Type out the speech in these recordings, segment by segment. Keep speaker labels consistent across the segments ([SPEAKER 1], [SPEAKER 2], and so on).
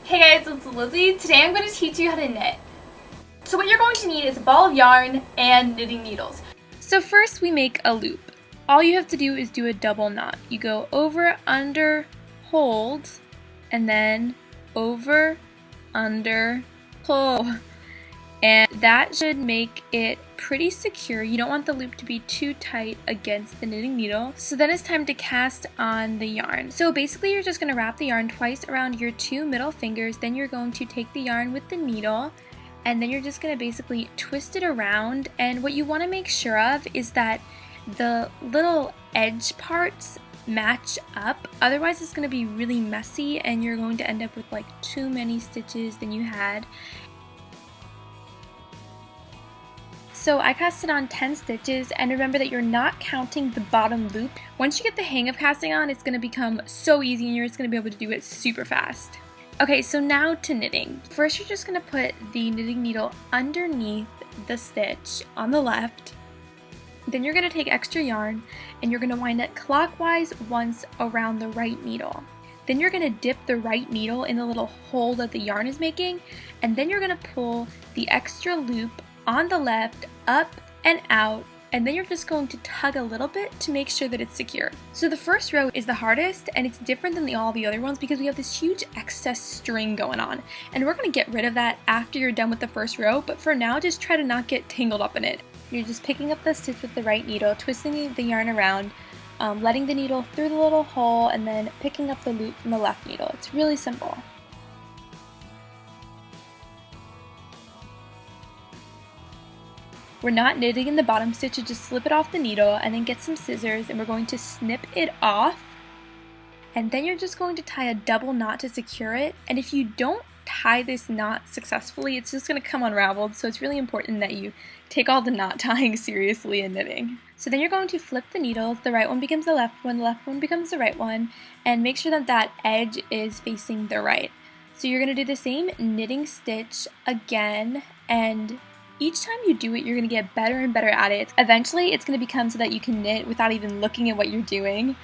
[SPEAKER 1] Hey guys, it's Lizzie. Today I'm going to teach you how to knit. So what you're going to need is a ball of yarn and knitting needles. So first we make a loop. All you have to do is do a double knot. You go over, under, hold, and then over, under, pull. And that should make it pretty secure. You don't want the loop to be too tight against the knitting needle. So then it's time to cast on the yarn. So basically you're just going to wrap the yarn twice around your two middle fingers. Then you're going to take the yarn with the needle and then you're just going to basically twist it around. And what you want to make sure of is that the little edge parts match up. Otherwise it's going to be really messy and you're going to end up with like too many stitches than you had. So I casted on 10 stitches, and remember that you're not counting the bottom loop. Once you get the hang of casting on, it's going to become so easy and you're just going to be able to do it super fast. Okay, so now to knitting. First you're just going to put the knitting needle underneath the stitch on the left. Then you're going to take extra yarn and you're going to wind it clockwise once around the right needle. Then you're going to dip the right needle in the little hole that the yarn is making, and then you're going to pull the extra loop on the left up and out, and then you're just going to tug a little bit to make sure that it's secure. So the first row is the hardest and it's different than all the other ones because we have this huge excess string going on, and we're going to get rid of that after you're done with the first row, but for now just try to not get tangled up in it. You're just picking up the stitch with the right needle, twisting the yarn around, letting the needle through the little hole, and then picking up the loop from the left needle. It's really simple. We're not knitting in the bottom stitch, you just slip it off the needle and then get some scissors and we're going to snip it off. And then you're just going to tie a double knot to secure it. And if you don't tie this knot successfully, it's just going to come unraveled. So it's really important that you take all the knot tying seriously in knitting. So then you're going to flip the needles. The right one becomes the left one becomes the right one. And make sure that that edge is facing the right. So you're going to do the same knitting stitch again, and each time you do it, you're going to get better and better at it. Eventually, it's going to become so that you can knit without even looking at what you're doing,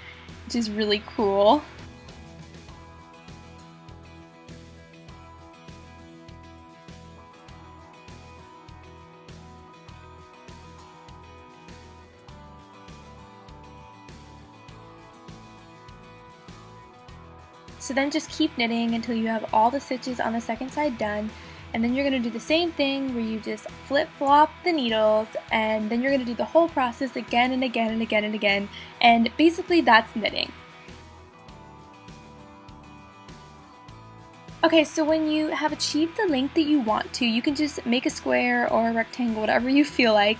[SPEAKER 1] which is really cool. So then just keep knitting until you have all the stitches on the second side done. And then you're going to do the same thing where you just flip-flop the needles, and then you're going to do the whole process again and again and again and again. And basically that's knitting. Okay, so when you have achieved the length that you want to, you can just make a square or a rectangle, whatever you feel like.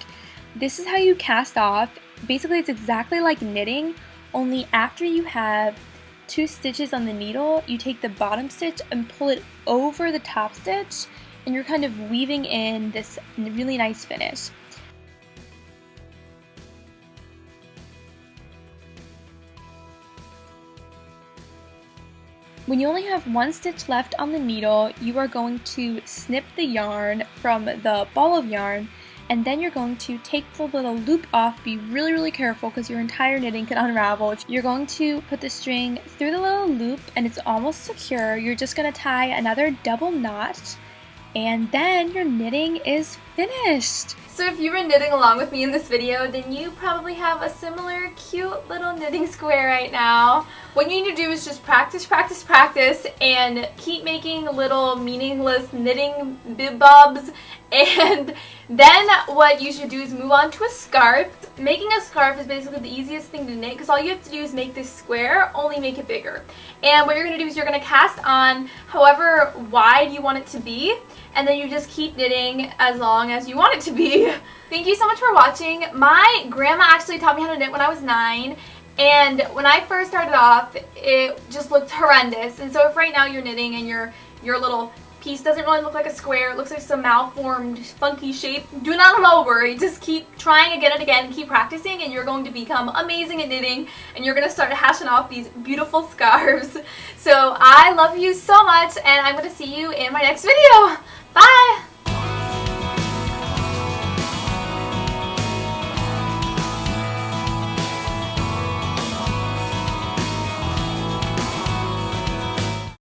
[SPEAKER 1] This is how you cast off. Basically it's exactly like knitting, only after you have 2 stitches on the needle, you take the bottom stitch and pull it over the top stitch, and you're kind of weaving in this really nice finish. When you only have 1 stitch left on the needle, you are going to snip the yarn from the ball of yarn, and then you're going to take the little loop off. Be really, really careful because your entire knitting can unravel. You're going to put the string through the little loop and it's almost secure. You're just going to tie another double knot, and then your knitting is finished. So if you were knitting along with me in this video, then you probably have a similar cute little knitting square right now. What you need to do is just practice, practice, practice, and keep making little meaningless knitting bib-bobs. And then what you should do is move on to a scarf. Making a scarf is basically the easiest thing to knit because all you have to do is make this square, only make it bigger. And what you're going to do is you're going to cast on however wide you want it to be, and then you just keep knitting as long as you want it to be. Thank you so much for watching. My grandma actually taught me how to knit when I was 9, and when I first started off, it just looked horrendous. And so if right now you're knitting and your little piece doesn't really look like a square, it looks like some malformed, funky shape, do not at all worry. Just keep trying again and again, keep practicing, and you're going to become amazing at knitting, and you're going to start hashing off these beautiful scarves. So I love you so much, and I'm going to see you in my next video. Bye!